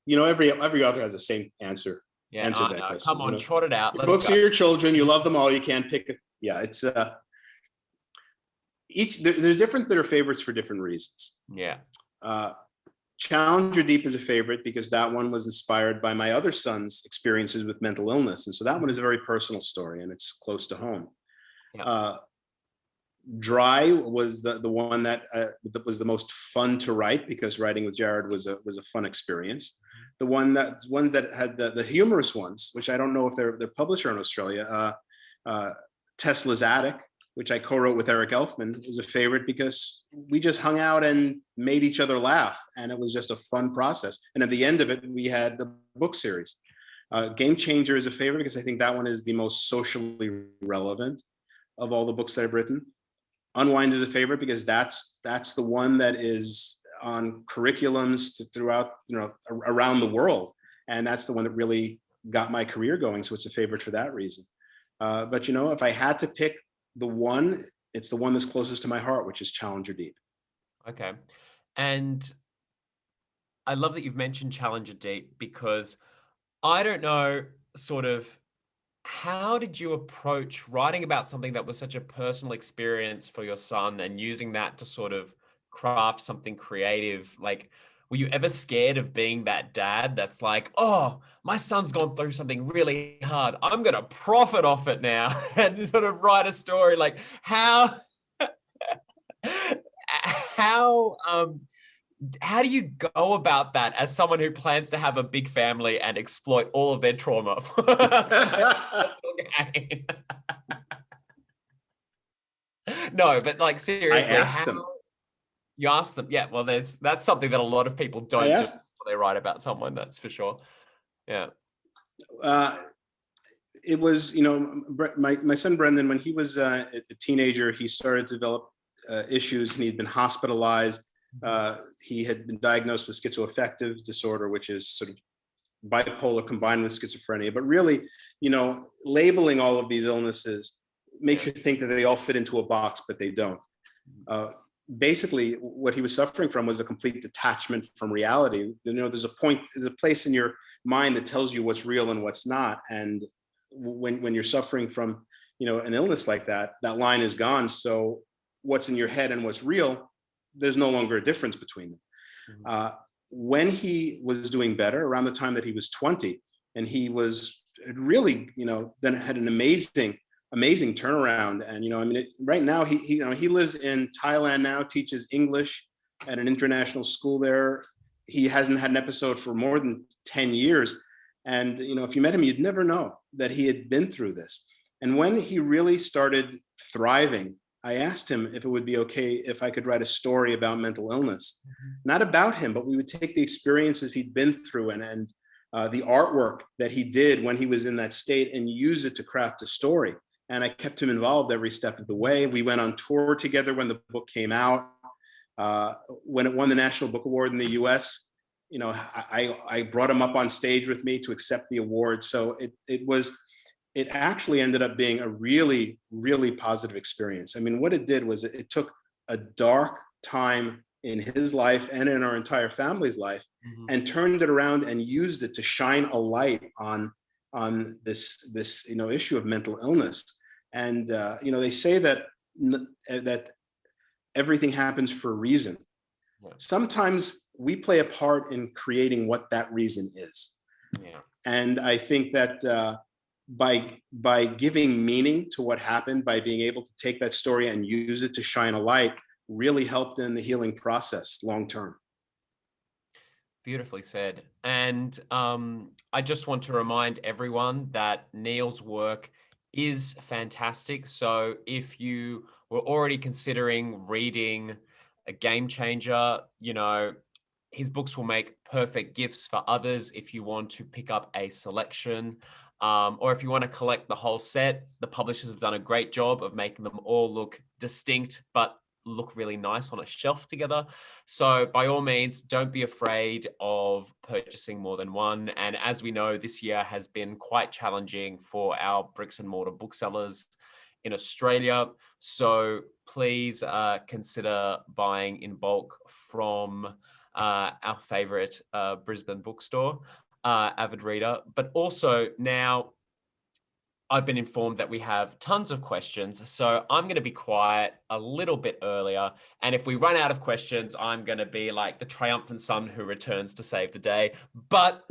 Every author has the same answer. Yeah, answer that question. Come on, trot it out. Your books are your children. You love them all. You can't pick. It's there's different that are favorites for different reasons. Yeah. Challenger Deep is a favorite because that one was inspired by my other son's experiences with mental illness. And so that one is a very personal story and it's close to home. Yeah. Dry was the one that was the most fun to write because writing with Jared was a fun experience. The ones that had the humorous ones, which I don't know if they're published in Australia, Tesla's Attic which I co-wrote with Eric Elfman, is a favorite because we just hung out and made each other laugh, and it was just a fun process. And at the end of it, we had the book series. Game Changer is a favorite because I think that one is the most socially relevant of all the books that I've written. Unwind is a favorite because that's the one that is on curriculums throughout, around the world, and that's the one that really got my career going. So it's a favorite for that reason. But if I had to pick the one, it's the one that's closest to my heart, which is Challenger Deep. Okay, and I love that you've mentioned Challenger Deep, because I don't know, sort of, how did you approach writing about something that was such a personal experience for your son and using that to sort of craft something creative? Like, were you ever scared of being that dad that's like, oh, my son's gone through something really hard, I'm going to profit off it now and sort of write a story? Like, how how do you go about that as someone who plans to have a big family and exploit all of their trauma for personal gain? No, but like, seriously, I asked them. You asked them? Yeah, well, that's something that a lot of people don't do when they write about someone, that's for sure. Yeah. It was, my son Brendan, when he was a teenager, he started to develop issues, and he'd been hospitalized. He had been diagnosed with schizoaffective disorder, which is sort of bipolar combined with schizophrenia. But really, labeling all of these illnesses makes you think that they all fit into a box, but they don't. Basically, what he was suffering from was a complete detachment from reality. There's a place in your mind that tells you what's real and what's not. And when you're suffering from, an illness like that, that line is gone. So what's in your head and what's real, there's no longer a difference between them. Mm-hmm. When he was doing better, around the time that he was 20, and he was really, then had an amazing turnaround. And, right now he lives in Thailand now, teaches English at an international school there. He hasn't had an episode for more than 10 years. And, if you met him, you'd never know that he had been through this. And when he really started thriving, I asked him if it would be okay if I could write a story about mental illness, not about him, but we would take the experiences he'd been through and the artwork that he did when he was in that state and use it to craft a story. And I kept him involved every step of the way. We went on tour together when the book came out. When it won the National Book Award in the US, I brought him up on stage with me to accept the award. So it actually ended up being a really, really positive experience. I mean, what it did was it took a dark time in his life and in our entire family's life, mm-hmm. and turned it around and used it to shine a light on this issue of mental illness. And they say that everything happens for a reason. Yeah. Sometimes we play a part in creating what that reason is. Yeah. And I think that by giving meaning to what happened, by being able to take that story and use it to shine a light, really helped in the healing process long term. Beautifully said. And I just want to remind everyone that Neal's work is fantastic. So if you were already considering reading A Game Changer, his books will make perfect gifts for others if you want to pick up a selection. Or if you want to collect the whole set. The publishers have done a great job of making them all look distinct, but look really nice on a shelf together. So by all means, don't be afraid of purchasing more than one. And as we know, this year has been quite challenging for our bricks and mortar booksellers in Australia. So please consider buying in bulk from our favorite Brisbane bookstore, Avid Reader. But also now I've been informed that we have tons of questions. So I'm going to be quiet a little bit earlier. And if we run out of questions, I'm going to be like the triumphant son who returns to save the day. But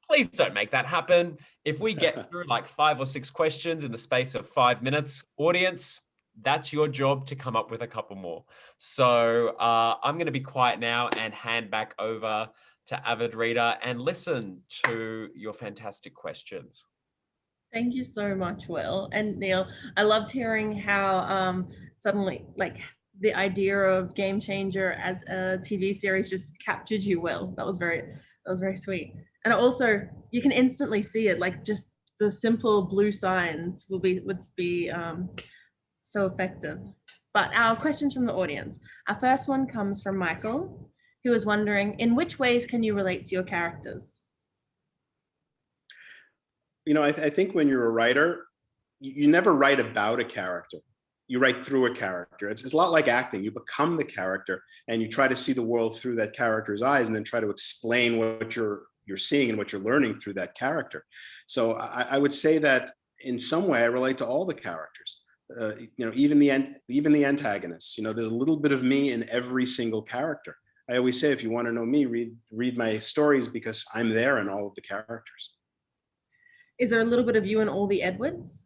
please don't make that happen. If we get through like 5 or 6 questions in the space of 5 minutes, audience, that's your job to come up with a couple more. So I'm going to be quiet now and hand back over to Avid Reader and listen to your fantastic questions. Thank you so much, Will and Neil. I loved hearing how suddenly, like, the idea of Game Changer as a TV series just captured you, Will. That was very sweet. And also, you can instantly see it, like just the simple blue signs would be so effective. But our questions from the audience. Our first one comes from Michael, who is wondering, in which ways can you relate to your characters? I think when you're a writer, you never write about a character. You write through a character. It's a lot like acting. You become the character and you try to see the world through that character's eyes and then try to explain what you're seeing and what you're learning through that character. So I would say that in some way I relate to all the characters. Even the antagonists. There's a little bit of me in every single character. I always say, if you want to know me, read my stories, because I'm there in all of the characters. Is there a little bit of you in all the Edwards?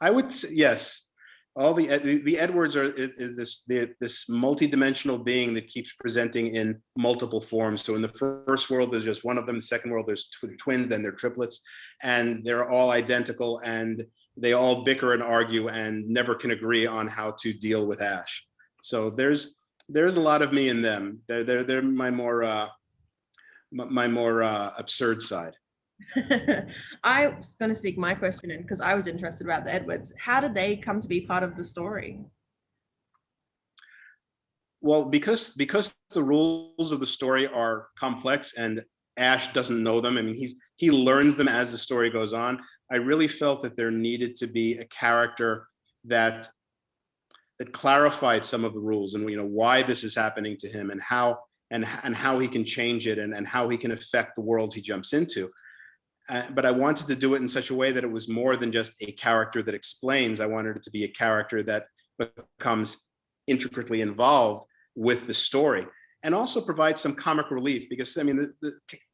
I would say yes. All the Edwards is this multidimensional being that keeps presenting in multiple forms. So in the first world, there's just one of them. The second world, there's twins, then they're triplets, and they're all identical, and they all bicker and argue and never can agree on how to deal with Ash. So there's a lot of me in them. They're my more absurd side. I was going to sneak my question in because I was interested about the Edwards. How did they come to be part of the story? Well, because the rules of the story are complex and Ash doesn't know them. I mean, he learns them as the story goes on. I really felt that there needed to be a character that clarified some of the rules and why this is happening to him and how he can change it and how he can affect the world he jumps into. But I wanted to do it in such a way that it was more than just a character that explains. I wanted it to be a character that becomes intricately involved with the story and also provide some comic relief, because I mean,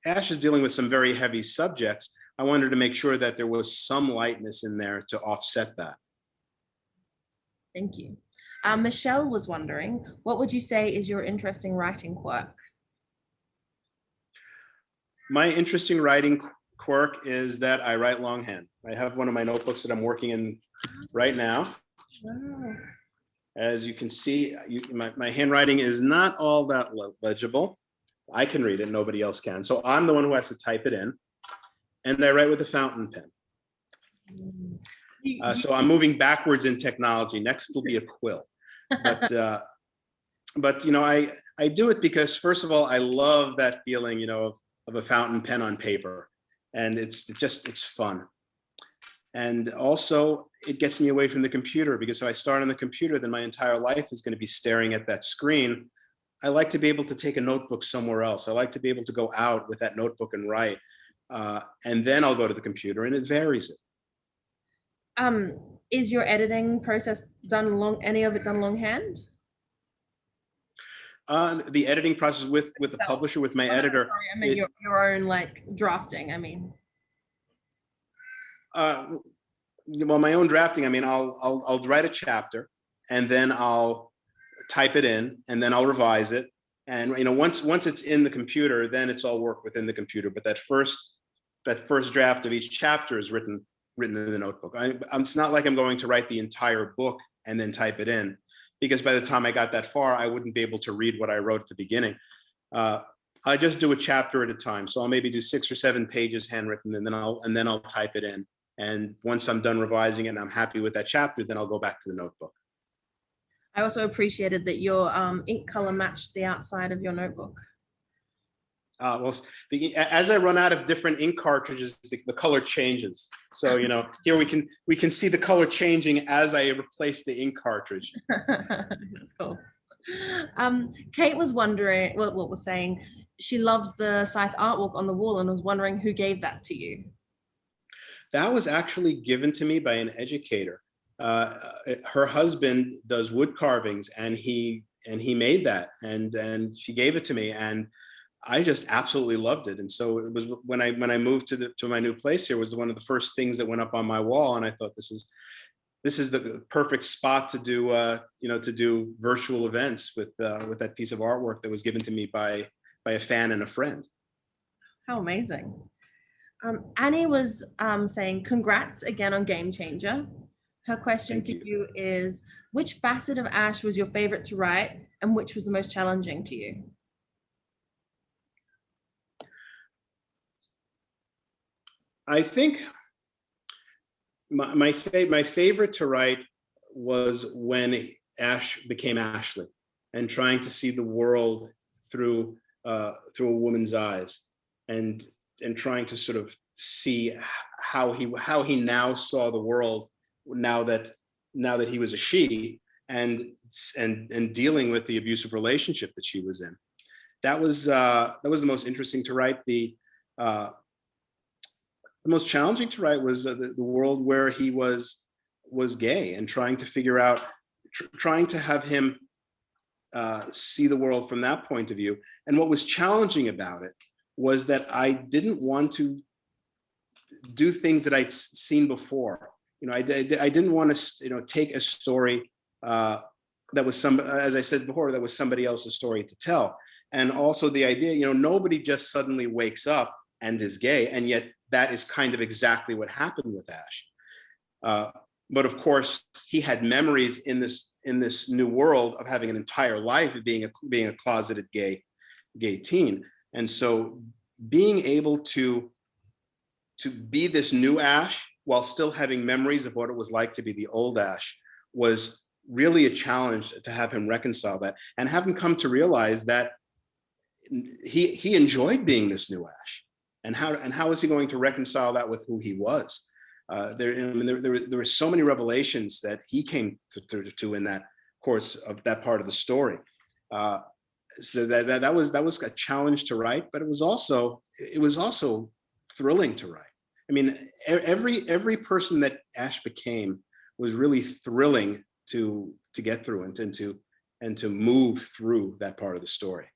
Ash is dealing with some very heavy subjects. I wanted to make sure that there was some lightness in there to offset that. Thank you. Michelle was wondering, what would you say is your interesting writing quirk? My interesting writing quirk is that I write longhand. I have one of my notebooks that I'm working in right now. Wow. As you can see, my handwriting is not all that legible. I can read it, nobody else can. So I'm the one who has to type it in, and I write with a fountain pen. So I'm moving backwards in technology. Next it'll be a quill. But I do it because, first of all, I love that feeling, of a fountain pen on paper. And it's fun. And also it gets me away from the computer, because if I start on the computer, then my entire life is going to be staring at that screen. I like to be able to take a notebook somewhere else. I like to be able to go out with that notebook and write. And then I'll go to the computer, and it varies it. Is your editing process any of it done longhand? The editing process with the publisher, with my editor. Sorry, I mean your own like drafting. I mean. Well, my own drafting. I mean, I'll write a chapter, and then I'll type it in, and then I'll revise it. And once it's in the computer, then it's all work within the computer. But that first draft of each chapter is written in the notebook. It's not like I'm going to write the entire book and then type it in, because by the time I got that far, I wouldn't be able to read what I wrote at the beginning. I just do a chapter at a time. So I'll maybe do 6 or 7 pages handwritten, and then I'll type it in. And once I'm done revising it and I'm happy with that chapter, then I'll go back to the notebook. I also appreciated that your ink color matched the outside of your notebook. Well, as I run out of different ink cartridges, the color changes. So here we can see the color changing as I replace the ink cartridge. That's cool. Kate was wondering, was saying she loves the Scythe artwork on the wall and was wondering who gave that to you. That was actually given to me by an educator. Her husband does wood carvings, and he made that, and she gave it to me, and I just absolutely loved it. And so it was when I moved to my new place here, was one of the first things that went up on my wall, and I thought this is the perfect spot to do virtual events with that piece of artwork that was given to me by a fan and a friend. How amazing. Annie was saying, congrats again on Game Changer. Her question Thank for you. you is, which facet of Ash was your favorite to write and which was the most challenging to you? I think my favorite to write was when Ash became Ashley and trying to see the world through through a woman's eyes, and trying to sort of see how he now saw the world now that he was a she, and dealing with the abusive relationship that she was in. That was the most interesting to write. The most challenging to write was the world where he was gay, and trying to figure out, trying to have him see the world from that point of view. And what was challenging about it was that I didn't want to do things that I'd seen before. You know, I didn't want to, you know, take a story that was as I said before, that was somebody else's story to tell. And also the idea, you know, nobody just suddenly wakes up and is gay, and yet that is kind of exactly what happened with Ash. But of course, he had memories in this new world of having an entire life of being a closeted gay teen. And so being able to be this new Ash while still having memories of what it was like to be the old Ash was really a challenge, to have him reconcile that and have him come to realize that he enjoyed being this new Ash. And how is he going to reconcile that with who he was? There were so many revelations that he came to in that course of that part of the story. So that was a challenge to write, but it was also thrilling to write. I mean, every person that Ash became was really thrilling to get through and to move through that part of the story.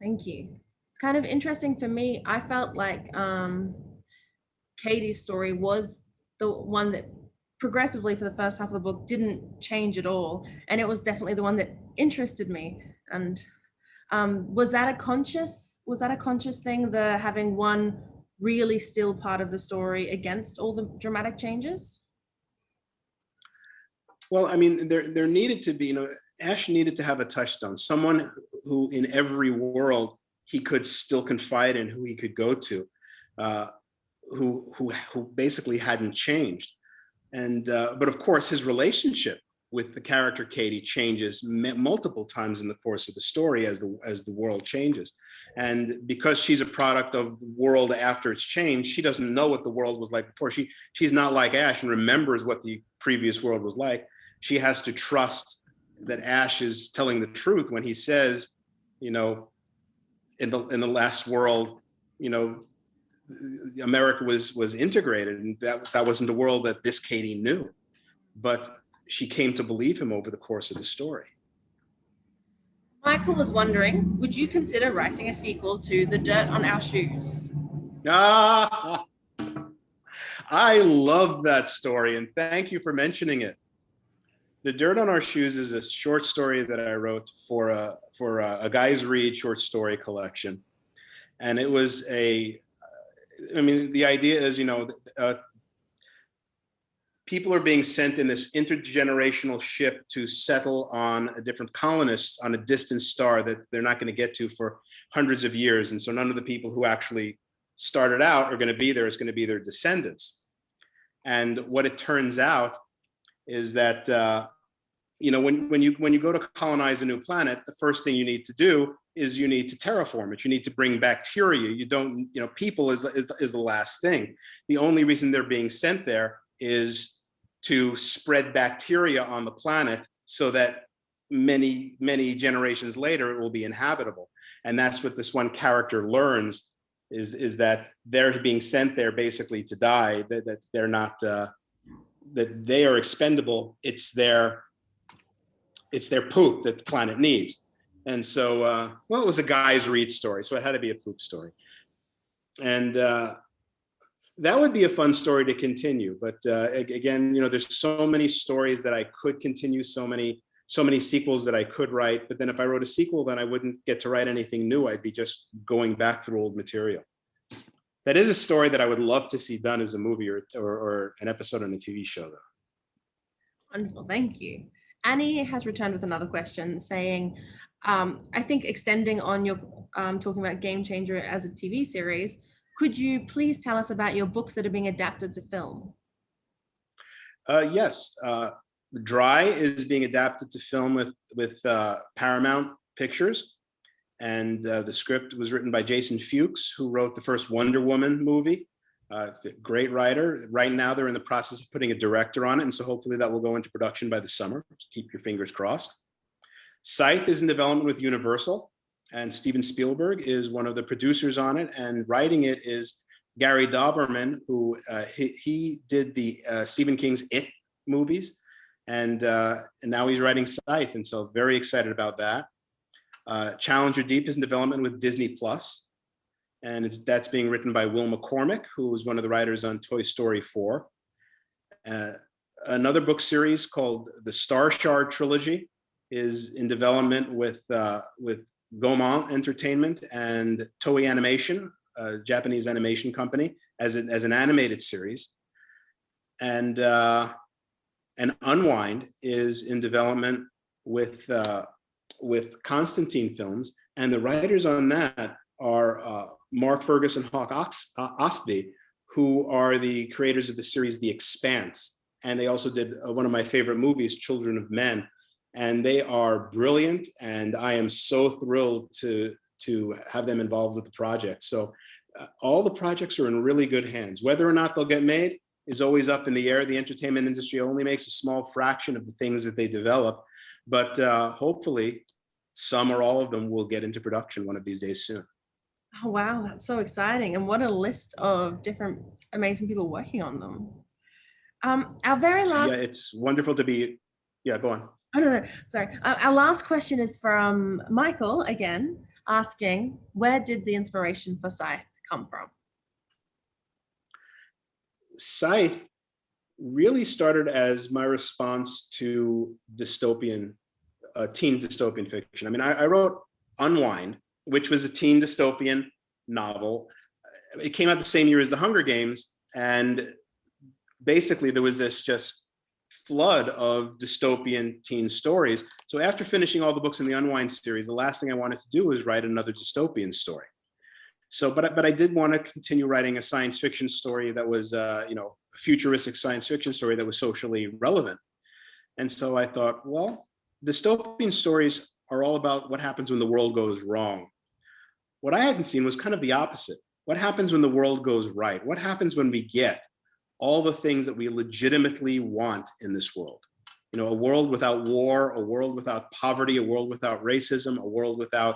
Thank you. It's kind of interesting for me. I felt like Katie's story was the one that progressively for the first half of the book didn't change at all, and it was definitely the one that interested me. And was that a conscious thing, the having one really still part of the story against all the dramatic changes? Well, I mean, there needed to be, you know, Ash needed to have a touchstone, someone who in every world he could still confide in, who he could go to, who basically hadn't changed. And but of course, his relationship with the character Katie changes multiple times in the course of the story as the world changes. And because she's a product of the world after it's changed, she doesn't know what the world was like before. She's not like Ash and remembers what the previous world was like. She has to trust that Ash is telling the truth when he says, you know, in the last world, you know, America was integrated, and that wasn't the world that this Katie knew. But she came to believe him over the course of the story. Michael was wondering, would you consider writing a sequel to The Dirt on Our Shoes? Ah, I love that story, and thank you for mentioning it. The Dirt on Our Shoes is a short story that I wrote for a Guys Read short story collection. And it was I mean, the idea is, you know, people are being sent in this intergenerational ship to settle on a different colonists on a distant star that they're not going to get to for hundreds of years. And so none of the people who actually started out are going to be there. It's going to be their descendants. And what it turns out is that, you know, when you go to colonize a new planet, the first thing you need to do is you need to terraform it. You need to bring bacteria. You don't, you know, people is the last thing. The only reason they're being sent there is to spread bacteria on the planet so that many generations later it will be inhabitable. And that's what this one character learns, is that they're being sent there basically to die, that they're not, that they are expendable. It's their poop that the planet needs. And so, well, it was a Guys Read story, so it had to be a poop story. And that would be a fun story to continue. But again, you know, there's so many stories that I could continue, so many sequels that I could write. But then if I wrote a sequel, then I wouldn't get to write anything new. I'd be just going back through old material. That is a story that I would love to see done as a movie or an episode on a TV show, though. Wonderful, thank you. Annie has returned with another question saying, I think extending on your talking about Game Changer as a TV series, could you please tell us about your books that are being adapted to film? Yes, Dry is being adapted to film with Paramount Pictures, and the script was written by Jason Fuchs, who wrote the first Wonder Woman movie. It's a great writer. Right now, they're in the process of putting a director on it, and so hopefully that will go into production by the summer. Keep your fingers crossed. Scythe is in development with Universal, and Steven Spielberg is one of the producers on it, and writing it is Gary Dauberman, who he did the Stephen King's It movies, and now he's writing Scythe, and so very excited about that. Challenger Deep is in development with Disney Plus, and that's being written by Will McCormick, who was one of the writers on Toy Story 4. Another book series called the Star Shard Trilogy is in development with Gaumont Entertainment and Toei Animation, a Japanese animation company, as an animated series. And Unwind is in development with Constantine Films, and the writers on that are Mark Fergus and Hawk Ostby, who are the creators of the series The Expanse, and they also did one of my favorite movies, Children of Men, and they are brilliant, and I am so thrilled to have them involved with the project. So all the projects are in really good hands. Whether or not they'll get made is always up in the air. The entertainment industry only makes a small fraction of the things that they develop, but hopefully some or all of them will get into production one of these days soon. Oh, wow, that's so exciting. And what a list of different amazing people working on them. Our very last... Yeah, it's wonderful to be... Yeah, go on. Oh, no, sorry. Our last question is from Michael, again, asking, where did the inspiration for Scythe come from? Scythe really started as my response to teen dystopian fiction. I mean, I wrote Unwind, which was a teen dystopian novel. It came out the same year as The Hunger Games, and basically there was this just flood of dystopian teen stories. So after finishing all the books in the Unwind series, the last thing I wanted to do was write another dystopian story. So, but I did want to continue writing a science fiction story that was, a futuristic science fiction story that was socially relevant. And so I thought, well, dystopian stories are all about what happens when the world goes wrong. What I hadn't seen was kind of the opposite. What happens when the world goes right? What happens when we get all the things that we legitimately want in this world? You know, a world without war, a world without poverty, a world without racism, a world without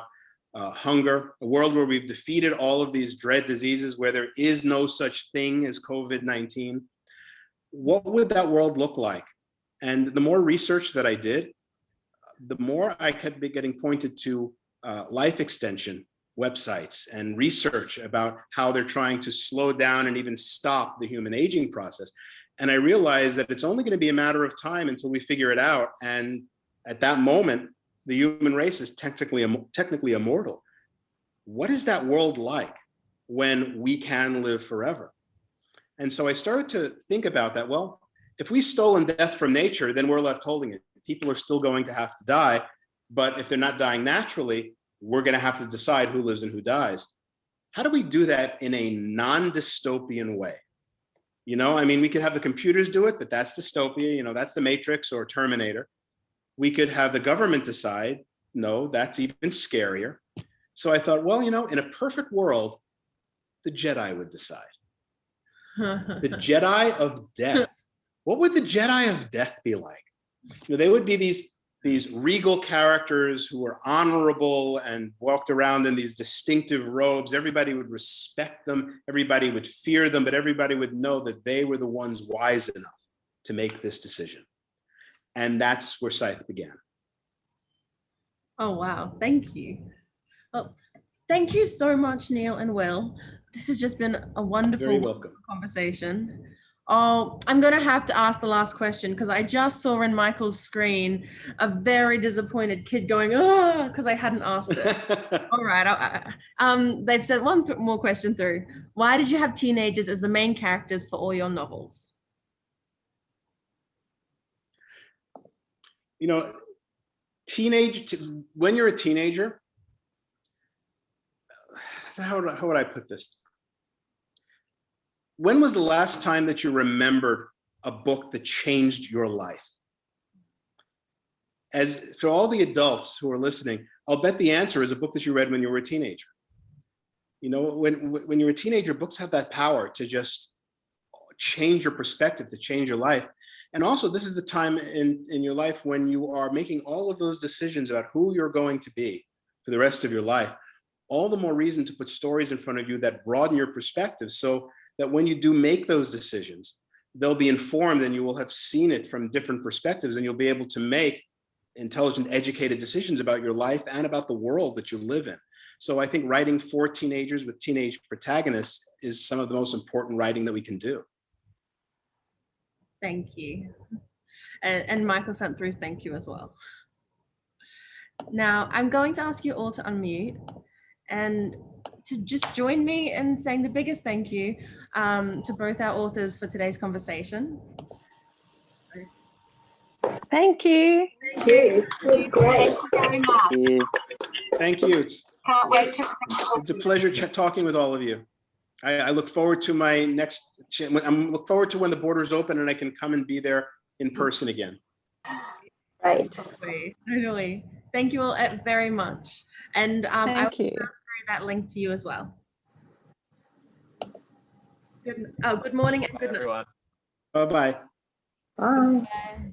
hunger, a world where we've defeated all of these dread diseases, where there is no such thing as COVID-19. What would that world look like? And the more research that I did, the more I kept getting pointed to life extension websites and research about how they're trying to slow down and even stop the human aging process. And I realized that it's only going to be a matter of time until we figure it out. And at that moment, the human race is technically immortal. What is that world like when we can live forever? And so I started to think about that. Well, if we stolen death from nature, then we're left holding it. People are still going to have to die, but if they're not dying naturally, we're going to have to decide who lives and who dies. How do we do that in a non-dystopian way? You know, I mean, we could have the computers do it, but that's dystopia. You know, that's the Matrix or Terminator. We could have the government decide, no, that's even scarier. So I thought, well, you know, in a perfect world, the Jedi would decide. The Jedi of death. What would the Jedi of death be like? You know, they would be these regal characters who were honorable and walked around in these distinctive robes. Everybody would respect them. Everybody would fear them, but everybody would know that they were the ones wise enough to make this decision. And that's where Scythe began. Oh, wow. Thank you. Well, thank you so much, Neal and Will. This has just been a wonderful Very welcome. conversation. Oh, I'm going to have to ask the last question because I just saw in Michael's screen a very disappointed kid going, oh, because I hadn't asked it. All right. They've sent one more question through. Why did you have teenagers as the main characters for all your novels? You know, when you're a teenager, how would I put this? When was the last time that you remembered a book that changed your life? As for all the adults who are listening, I'll bet the answer is a book that you read when you were a teenager. You know, when you're a teenager, books have that power to just change your perspective, to change your life. And also, this is the time in your life when you are making all of those decisions about who you're going to be for the rest of your life. All the more reason to put stories in front of you that broaden your perspective, so that when you do make those decisions, they'll be informed and you will have seen it from different perspectives, and you'll be able to make intelligent, educated decisions about your life and about the world that you live in. So I think writing for teenagers with teenage protagonists is some of the most important writing that we can do. Thank you. And Michael sent through thank you as well. Now, I'm going to ask you all to unmute and to just join me in saying the biggest thank you to both our authors for today's conversation. Thank you. Thank you. It was great. Thank you very much. Thank you. Can't wait to. It's a pleasure talking with all of you. I look forward to my next. I look forward to when the borders open and I can come and be there in person again. Right. Totally. Thank you all very much. And I will Thank you. through that link to you as well. Good morning and good night. Everyone. Bye-bye. Bye. Bye.